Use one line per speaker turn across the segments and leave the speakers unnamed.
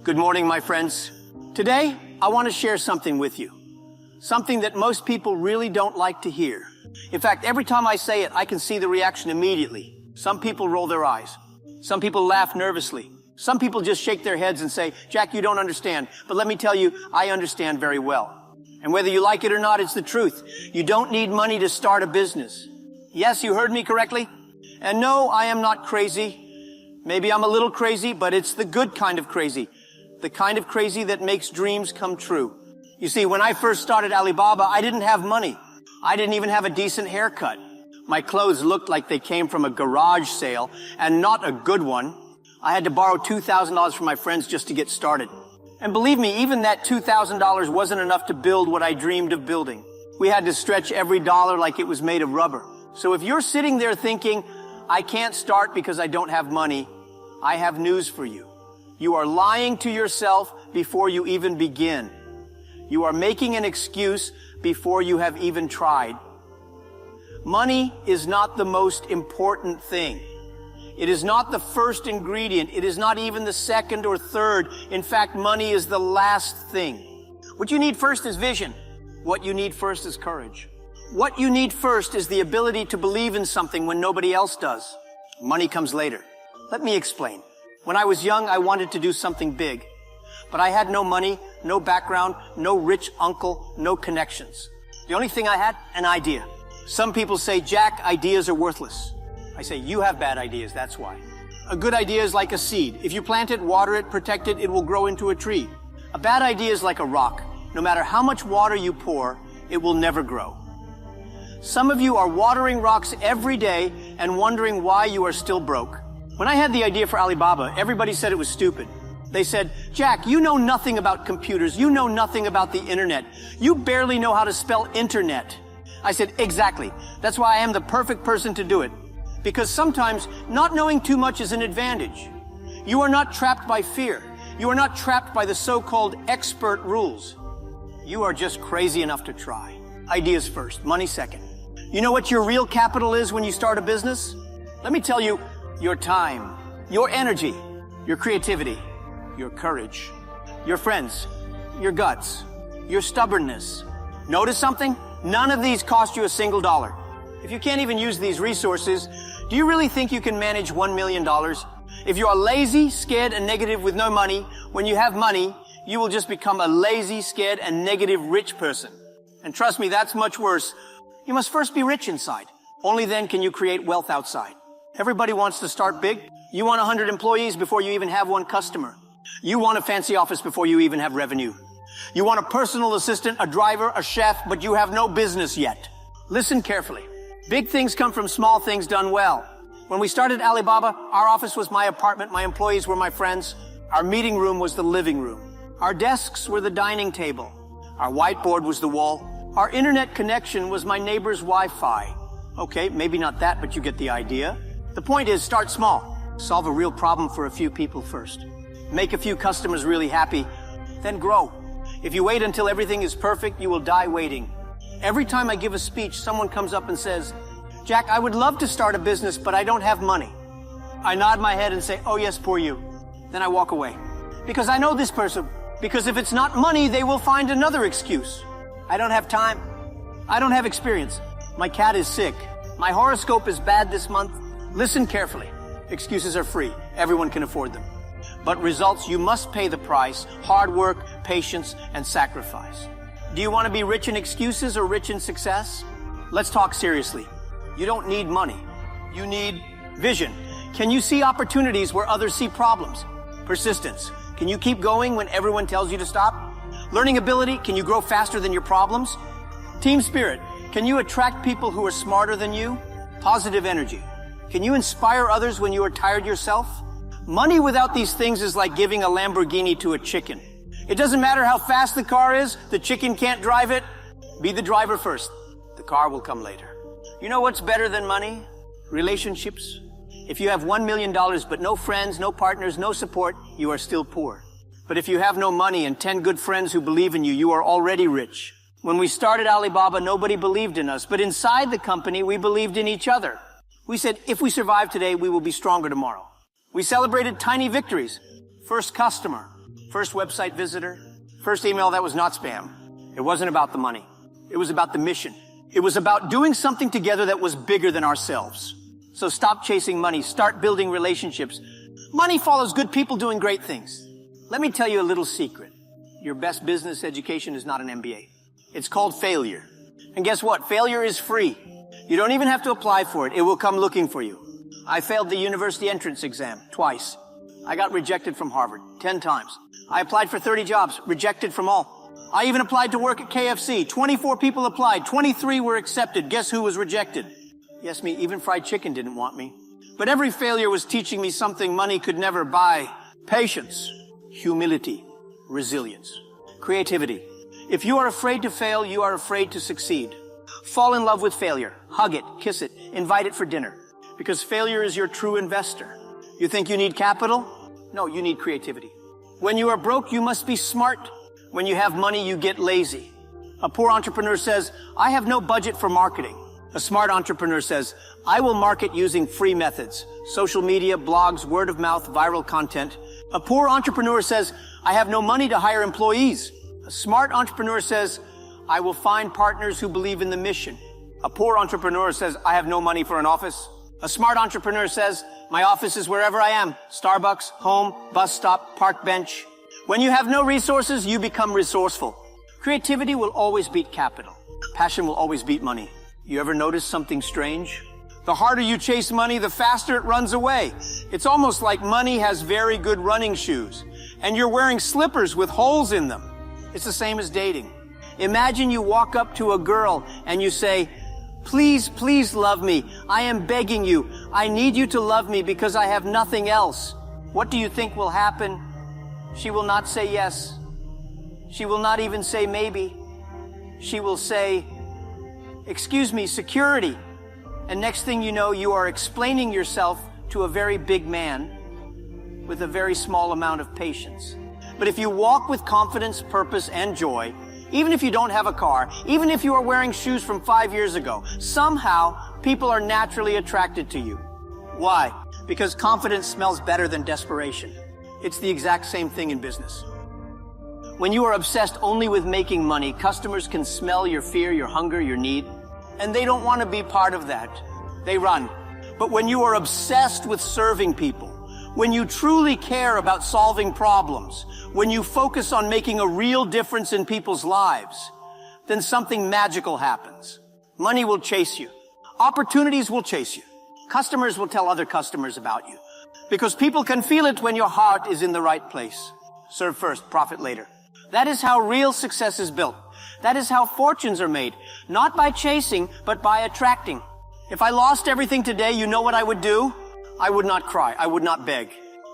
Good morning, my friends. Today, I want to share something with you. Something that most people really don't like to hear. In fact, every time I say it, I can see the reaction immediately. Some people roll their eyes. Some people laugh nervously. Some people just shake their heads and say, Jack, you don't understand. But let me tell you, I understand very well. And whether you like it or not, it's the truth. You don't need money to start a business. Yes, you heard me correctly. And no, I am not crazy. Maybe I'm a little crazy, but it's the good kind of crazy. The kind of crazy that makes dreams come true. You see, when I first started Alibaba, I didn't have money. I didn't even have a decent haircut. My clothes looked like they came from a garage sale, and not a good one. I had to borrow $2,000 from my friends just to get started. And believe me, even that $2,000 wasn't enough to build what I dreamed of building. We had to stretch every dollar like it was made of rubber. So if you're sitting there thinking, I can't start because I don't have money, I have news for you. You are lying to yourself before you even begin. You are making an excuse before you have even tried. Money is not the most important thing. It is not the first ingredient. It is not even the second or third. In fact, money is the last thing. What you need first is vision. What you need first is courage. What you need first is the ability to believe in something when nobody else does. Money comes later. Let me explain. When I was young, I wanted to do something big. But I had no money, no background, no rich uncle, no connections. The only thing I had, an idea. Some people say, Jack, ideas are worthless. I say, you have bad ideas, that's why. A good idea is like a seed. If you plant it, water it, protect it, it will grow into a tree. A bad idea is like a rock. No matter how much water you pour, it will never grow. Some of you are watering rocks every day and wondering why you are still broke. When I had the idea for Alibaba, everybody said it was stupid. They said, Jack, you know nothing about computers. You know nothing about the internet. You barely know how to spell internet. I said, exactly. That's why I am the perfect person to do it. Because sometimes not knowing too much is an advantage. You are not trapped by fear. You are not trapped by the so-called expert rules. You are just crazy enough to try. Ideas first, money second. You know what your real capital is when you start a business? Let me tell you, your time, your energy, your creativity, your courage, your friends, your guts, your stubbornness. Notice something? None of these cost you a single dollar. If you can't even use these resources, do you really think you can manage $1 million? If you are lazy, scared, and negative with no money, when you have money, you will just become a lazy, scared, and negative rich person. And trust me, that's much worse. You must first be rich inside. Only then can you create wealth outside. Everybody wants to start big. You want 100 employees before you even have one customer. You want a fancy office before you even have revenue. You want a personal assistant, a driver, a chef, but you have no business yet. Listen carefully. Big things come from small things done well. When we started Alibaba, our office was my apartment, my employees were my friends. Our meeting room was the living room. Our desks were the dining table. Our whiteboard was the wall. Our internet connection was my neighbor's Wi-Fi. Okay, maybe not that, but you get the idea. The point is, start small. Solve a real problem for a few people first. Make a few customers really happy, then grow. If you wait until everything is perfect, you will die waiting. Every time I give a speech, someone comes up and says, Jack, I would love to start a business, but I don't have money. I nod my head and say, oh yes, poor you. Then I walk away. Because I know this person. Because if it's not money, they will find another excuse. I don't have time. I don't have experience. My cat is sick. My horoscope is bad this month. Listen carefully. Excuses are free. Everyone can afford them. But results, you must pay the price. Hard work, patience, and sacrifice. Do you want to be rich in excuses or rich in success? Let's talk seriously. You don't need money. You need vision. Can you see opportunities where others see problems? Persistence. Can you keep going when everyone tells you to stop? Learning ability. Can you grow faster than your problems? Team spirit. Can you attract people who are smarter than you? Positive energy. Can you inspire others when you are tired yourself? Money without these things is like giving a Lamborghini to a chicken. It doesn't matter how fast the car is, the chicken can't drive it. Be the driver first. The car will come later. You know what's better than money? Relationships. If you have $1 million but no friends, no partners, no support, you are still poor. But if you have no money and 10 good friends who believe in you, you are already rich. When we started Alibaba, nobody believed in us, but inside the company, we believed in each other. We said, if we survive today, we will be stronger tomorrow. We celebrated tiny victories. First customer, First website visitor, first email that was not spam. It wasn't about the money. It was about the mission. It was about doing something together that was bigger than ourselves. So stop chasing money. Start building relationships. Money follows good people doing great things. Let me tell you a little secret. Your best business education is not an MBA. It's called failure. And guess what? Failure is free. You don't even have to apply for it. It will come looking for you. I failed the university entrance exam twice. I got rejected from Harvard 10 times. I applied for 30 jobs, rejected from all. I even applied to work at KFC. 24 people applied. 23 were accepted. Guess who was rejected? Yes, me. Even fried chicken didn't want me. But every failure was teaching me something money could never buy. Patience, humility, resilience, creativity. If you are afraid to fail, you are afraid to succeed. Fall in love with failure. Hug it, kiss it, invite it for dinner. Because failure is your true investor. You think you need capital? No, you need creativity. When you are broke, you must be smart. When you have money, you get lazy. A poor entrepreneur says, I have no budget for marketing. A smart entrepreneur says, I will market using free methods. Social media, blogs, word of mouth, viral content. A poor entrepreneur says, I have no money to hire employees. A smart entrepreneur says, I will find partners who believe in the mission. A poor entrepreneur says, I have no money for an office. A smart entrepreneur says, my office is wherever I am. Starbucks, home, bus stop, park bench. When you have no resources, you become resourceful. Creativity will always beat capital. Passion will always beat money. You ever notice something strange? The harder you chase money, the faster it runs away. It's almost like money has very good running shoes, and you're wearing slippers with holes in them. It's the same as dating. Imagine you walk up to a girl and you say, please, please love me. I am begging you. I need you to love me because I have nothing else. What do you think will happen? She will not say yes. She will not even say maybe. She will say, excuse me, security. And next thing you know, you are explaining yourself to a very big man with a very small amount of patience. But if you walk with confidence, purpose, and joy, even if you don't have a car, even if you are wearing shoes from 5 years ago, somehow people are naturally attracted to you. Why? Because confidence smells better than desperation. It's the exact same thing in business. When you are obsessed only with making money, customers can smell your fear, your hunger, your need, and they don't want to be part of that. They run. But when you are obsessed with serving people, when you truly care about solving problems, when you focus on making a real difference in people's lives, then something magical happens. Money will chase you. Opportunities will chase you. Customers will tell other customers about you. Because people can feel it when your heart is in the right place. Serve first, profit later. That is how real success is built. That is how fortunes are made. Not by chasing, but by attracting. If I lost everything today, you know what I would do? I would not cry. I would not beg.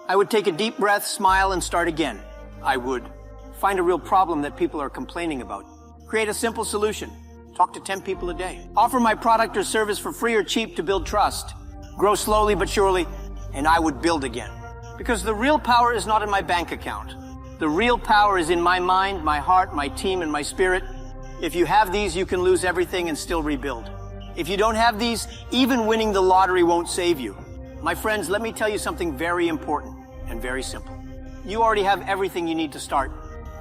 I would take a deep breath, smile, and start again. I would find a real problem that people are complaining about. Create a simple solution. Talk to 10 people a day. Offer my product or service for free or cheap to build trust. Grow slowly but surely, and I would build again. Because the real power is not in my bank account. The real power is in my mind, my heart, my team, and my spirit. If you have these, you can lose everything and still rebuild. If you don't have these, even winning the lottery won't save you. My friends, let me tell you something very important and very simple. You already have everything you need to start.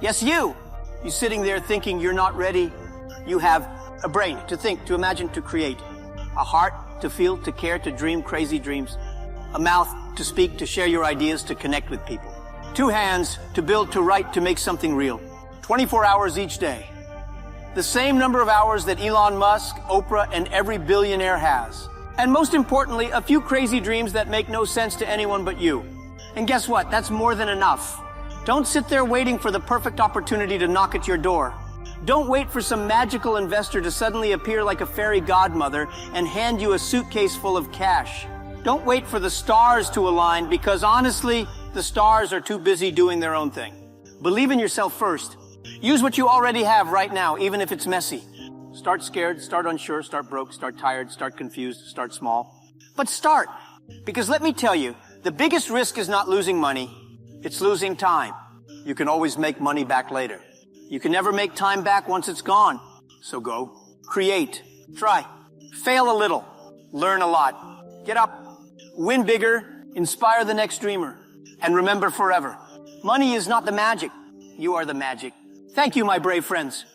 Yes, you! You sitting there thinking you're not ready. You have a brain to think, to imagine, to create. A heart to feel, to care, to dream crazy dreams. A mouth to speak, to share your ideas, to connect with people. 2 hands to build, to write, to make something real. 24 hours each day. The same number of hours that Elon Musk, Oprah, and every billionaire has. And most importantly, a few crazy dreams that make no sense to anyone but you. And guess what? That's more than enough. Don't sit there waiting for the perfect opportunity to knock at your door. Don't wait for some magical investor to suddenly appear like a fairy godmother and hand you a suitcase full of cash. Don't wait for the stars to align because honestly, the stars are too busy doing their own thing. Believe in yourself first. Use what you already have right now, even if it's messy. Start scared, start unsure, start broke, start tired, start confused, start small. But start. Because let me tell you, the biggest risk is not losing money. It's losing time. You can always make money back later. You can never make time back once it's gone. So go. Create. Try. Fail a little. Learn a lot. Get up. Win bigger. Inspire the next dreamer. And remember forever, Money is not the magic. You are the magic. Thank you, my brave friends.